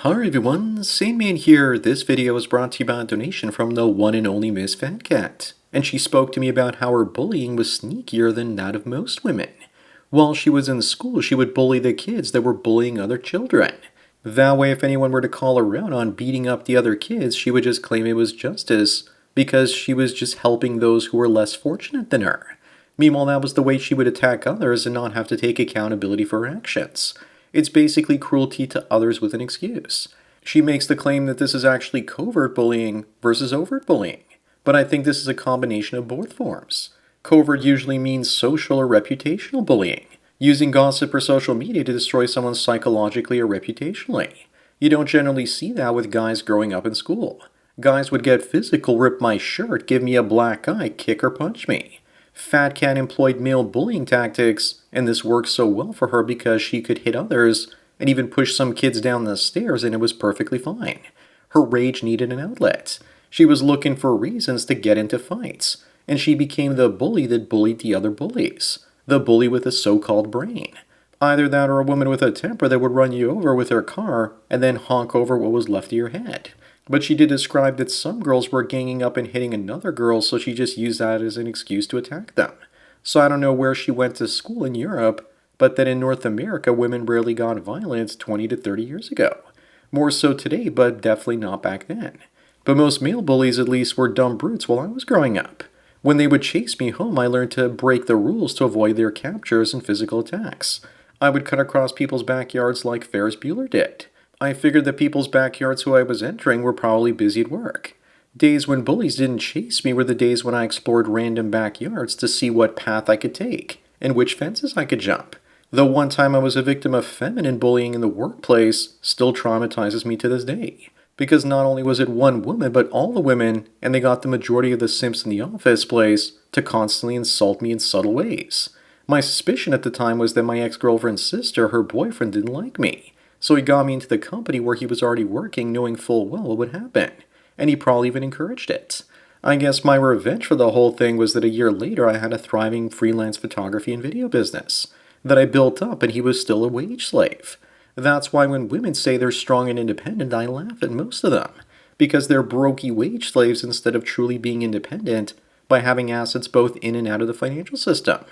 Hi everyone, Sandman here. This video was brought to you by a donation from the one and only Miss Fat Cat, and she spoke to me about how her bullying was sneakier than that of most women. While she was in school, she would bully the kids that were bullying other children. That way, if anyone were to call her out on beating up the other kids, she would just claim it was justice, because she was just helping those who were less fortunate than her. Meanwhile, that was the way she would attack others and not have to take accountability for her actions. It's basically cruelty to others with an excuse. She makes the claim that this is actually covert bullying versus overt bullying, but I think this is a combination of both forms. Covert usually means social or reputational bullying, using gossip or social media to destroy someone psychologically or reputationally. You don't generally see that with guys growing up in school. Guys would get physical, rip my shirt, give me a black eye, kick or punch me. Fat Cat employed male bullying tactics, and this worked so well for her because she could hit others and even push some kids down the stairs, and it was perfectly fine. Her rage needed an outlet. She was looking for reasons to get into fights, and she became the bully that bullied the other bullies. The bully with a so-called brain. Either that or a woman with a temper that would run you over with her car and then honk over what was left of your head. But she did describe that some girls were ganging up and hitting another girl, so she just used that as an excuse to attack them. So I don't know where she went to school in Europe, but that in North America women rarely got violent 20 to 30 years ago. More so today, but definitely not back then. But most male bullies at least were dumb brutes while I was growing up. When they would chase me home, I learned to break the rules to avoid their captures and physical attacks. I would cut across people's backyards like Ferris Bueller did. I figured that people's backyards who I was entering were probably busy at work. Days when bullies didn't chase me were the days when I explored random backyards to see what path I could take and which fences I could jump. The one time I was a victim of feminine bullying in the workplace still traumatizes me to this day. Because not only was it one woman, but all the women, and they got the majority of the simps in the office place to constantly insult me in subtle ways. My suspicion at the time was that my ex-girlfriend's sister, her boyfriend, didn't like me. So he got me into the company where he was already working, knowing full well what would happen. And he probably even encouraged it. I guess my revenge for the whole thing was that a year later I had a thriving freelance photography and video business that I built up, and he was still a wage slave. That's why when women say they're strong and independent, I laugh at most of them. Because they're brokey wage slaves instead of truly being independent by having assets both in and out of the financial system.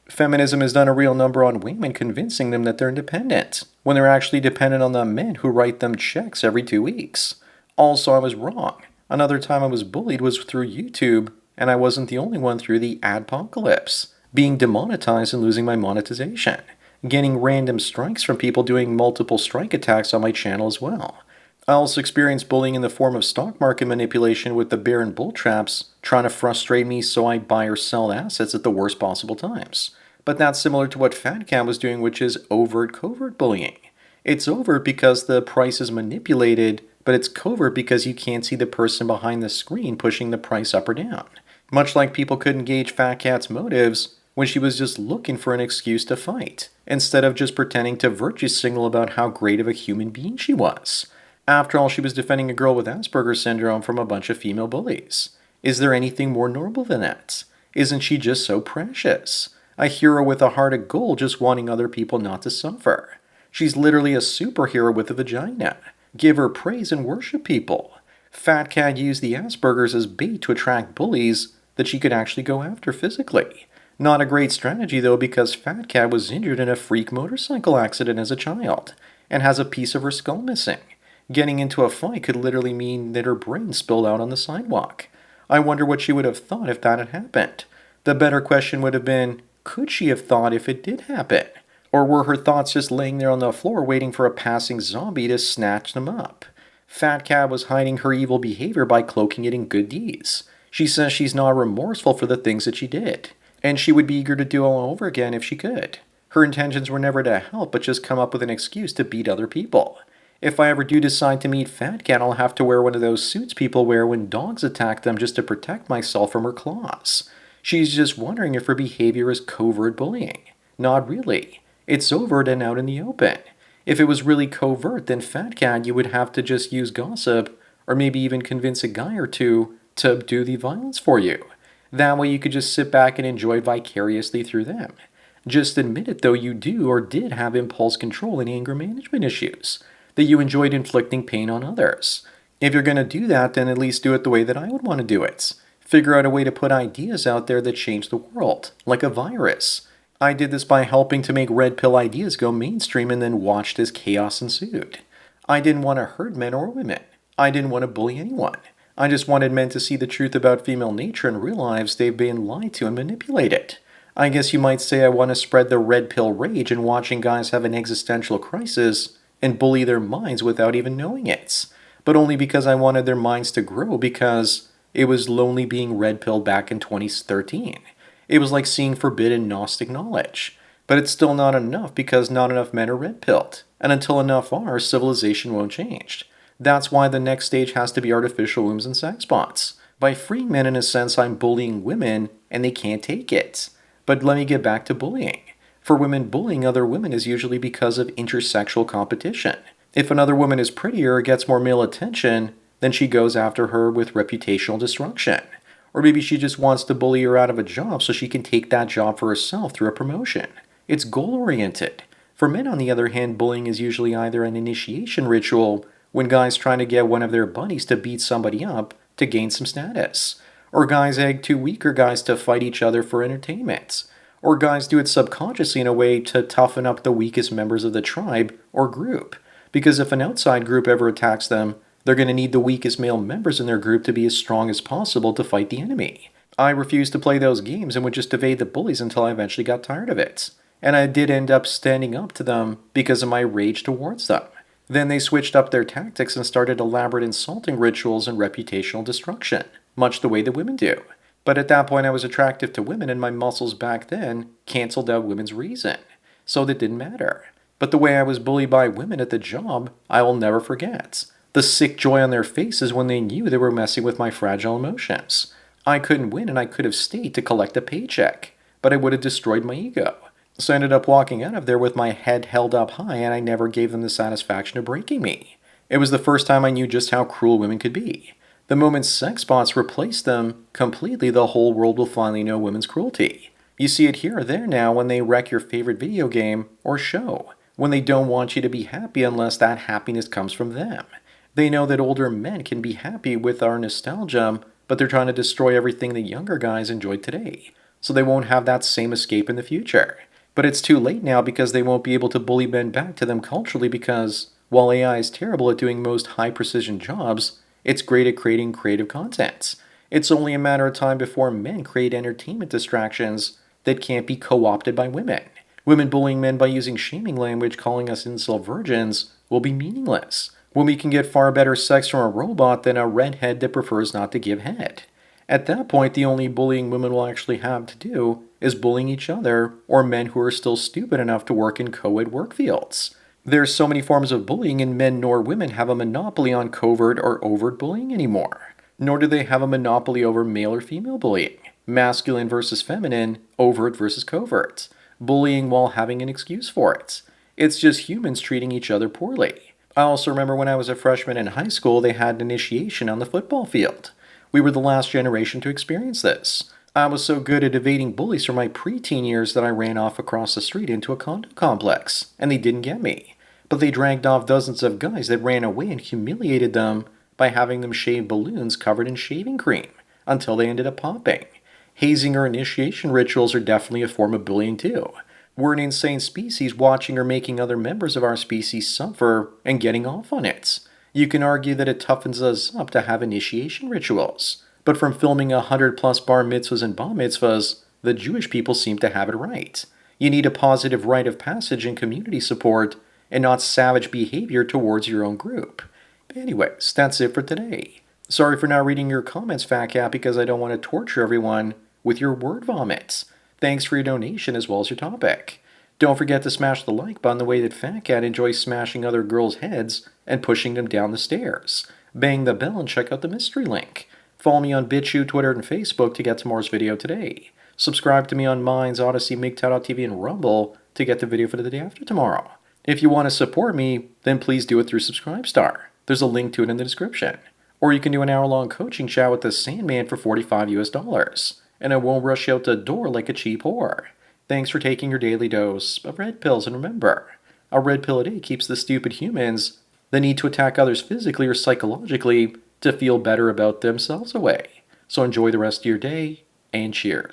Feminism has done a real number on women, convincing them that they're independent, when they're actually dependent on the men who write them checks every 2 weeks. Also, I was wrong. Another time I was bullied was through YouTube, and I wasn't the only one through the adpocalypse, being demonetized and losing my monetization, getting random strikes from people doing multiple strike attacks on my channel as well. I also experienced bullying in the form of stock market manipulation with the bear and bull traps trying to frustrate me so I buy or sell assets at the worst possible times. But that's similar to what Fat Cat was doing, which is overt covert bullying. It's overt because the price is manipulated, but it's covert because you can't see the person behind the screen pushing the price up or down. Much like people couldn't gauge Fat Cat's motives when she was just looking for an excuse to fight, instead of just pretending to virtue signal about how great of a human being she was. After all, she was defending a girl with Asperger's syndrome from a bunch of female bullies. Is there anything more normal than that? Isn't she just so precious? A hero with a heart of gold just wanting other people not to suffer. She's literally a superhero with a vagina. Give her praise and worship people. Fat Cat used the Asperger's as bait to attract bullies that she could actually go after physically. Not a great strategy though, because Fat Cat was injured in a freak motorcycle accident as a child and has a piece of her skull missing. Getting into a fight could literally mean that her brain spilled out on the sidewalk. I wonder what she would have thought if that had happened. The better question would have been, could she have thought if it did happen? Or were her thoughts just laying there on the floor waiting for a passing zombie to snatch them up? Fat Cat was hiding her evil behavior by cloaking it in good deeds. She says she's not remorseful for the things that she did, and she would be eager to do all over again if she could. Her intentions were never to help, but just come up with an excuse to beat other people. If I ever do decide to meet Fat Cat, I'll have to wear one of those suits people wear when dogs attack them just to protect myself from her claws. She's just wondering if her behavior is covert bullying. Not really. It's overt and out in the open. If it was really covert, then Fat Cat, you would have to just use gossip, or maybe even convince a guy or two to do the violence for you. That way you could just sit back and enjoy vicariously through them. Just admit it though, you do or did have impulse control and anger management issues. that you enjoyed inflicting pain on others. If you're going to do that, then at least do it the way that I would want to do it. Figure out a way to put ideas out there that change the world, like a virus. I did this by helping to make red pill ideas go mainstream and then watched as chaos ensued. I didn't want to hurt men or women. I didn't want to bully anyone. I just wanted men to see the truth about female nature and realize they've been lied to and manipulated. I guess you might say I want to spread the red pill rage and watching guys have an existential crisis and bully their minds without even knowing it. But only because I wanted their minds to grow because it was lonely being red pilled back in 2013. It was like seeing forbidden Gnostic knowledge. But it's still not enough because not enough men are red pilled. And until enough are, civilization won't change. That's why the next stage has to be artificial wombs and sex bots. By freeing men, in a sense, I'm bullying women and they can't take it. But let me get back to bullying. For women, bullying other women is usually because of intersexual competition. If another woman is prettier or gets more male attention, then she goes after her with reputational destruction. Or maybe she just wants to bully her out of a job so she can take that job for herself through a promotion. It's goal-oriented. For men, on the other hand, bullying is usually either an initiation ritual, when guys trying to get one of their buddies to beat somebody up to gain some status, or guys egg two weaker guys to fight each other for entertainment, or guys do it subconsciously in a way to toughen up the weakest members of the tribe or group, because if an outside group ever attacks them, they're going to need the weakest male members in their group to be as strong as possible to fight the enemy. I refused to play those games and would just evade the bullies until I eventually got tired of it. And I did end up standing up to them because of my rage towards them. Then they switched up their tactics and started elaborate insulting rituals and reputational destruction, much the way that women do. But at that point I was attractive to women and my muscles back then canceled out women's reason. So that didn't matter. But the way I was bullied by women at the job, I will never forget. The sick joy on their faces when they knew they were messing with my fragile emotions. I couldn't win and I could have stayed to collect a paycheck, but I would have destroyed my ego. So I ended up walking out of there with my head held up high and I never gave them the satisfaction of breaking me. It was the first time I knew just how cruel women could be. The moment sex bots replace them completely, the whole world will finally know women's cruelty. You see it here or there now when they wreck your favorite video game or show, when they don't want you to be happy unless that happiness comes from them. They know that older men can be happy with our nostalgia, but they're trying to destroy everything the younger guys enjoy today, so they won't have that same escape in the future. But it's too late now because they won't be able to bully men back to them culturally because, while AI is terrible at doing most high-precision jobs, it's great at creating creative content. It's only a matter of time before men create entertainment distractions that can't be co-opted by women. Women bullying men by using shaming language, calling us incel virgins, will be meaningless when we can get far better sex from a robot than a redhead that prefers not to give head. At that point, the only bullying women will actually have to do is bullying each other or men who are still stupid enough to work in co-ed work fields. There's so many forms of bullying and men nor women have a monopoly on covert or overt bullying anymore. Nor do they have a monopoly over male or female bullying, masculine versus feminine, overt versus covert, bullying while having an excuse for it. It's just humans treating each other poorly. I also remember when I was a freshman in high school, they had an initiation on the football field. We were the last generation to experience this. I was so good at evading bullies from my preteen years that I ran off across the street into a condo complex, and they didn't get me. But they dragged off dozens of guys that ran away and humiliated them by having them shave balloons covered in shaving cream until they ended up popping. Hazing or initiation rituals are definitely a form of bullying too. We're an insane species watching or making other members of our species suffer and getting off on it. You can argue that it toughens us up to have initiation rituals, but from filming 100+ bar mitzvahs and bar mitzvahs, the Jewish people seem to have it right. You need a positive rite of passage and community support, and not savage behavior towards your own group. Anyways, that's it for today. Sorry for not reading your comments, Fat Cat, because I don't want to torture everyone with your word vomits. Thanks for your donation as well as your topic. Don't forget to smash the like button the way that Fat Cat enjoys smashing other girls' heads and pushing them down the stairs. Bang the bell and check out the mystery link. Follow me on BitChute, Twitter, and Facebook to get tomorrow's video today. Subscribe to me on Minds, Odyssey, MGTOW.TV, and Rumble to get the video for the day after tomorrow. If you want to support me, then please do it through Subscribestar. There's a link to it in the description. Or you can do an hour-long coaching chat with the Sandman for $45, and I won't rush you out the door like a cheap whore. Thanks for taking your daily dose of red pills, and remember, a red pill a day keeps the stupid humans the need to attack others physically or psychologically to feel better about themselves away. So enjoy the rest of your day, and cheers.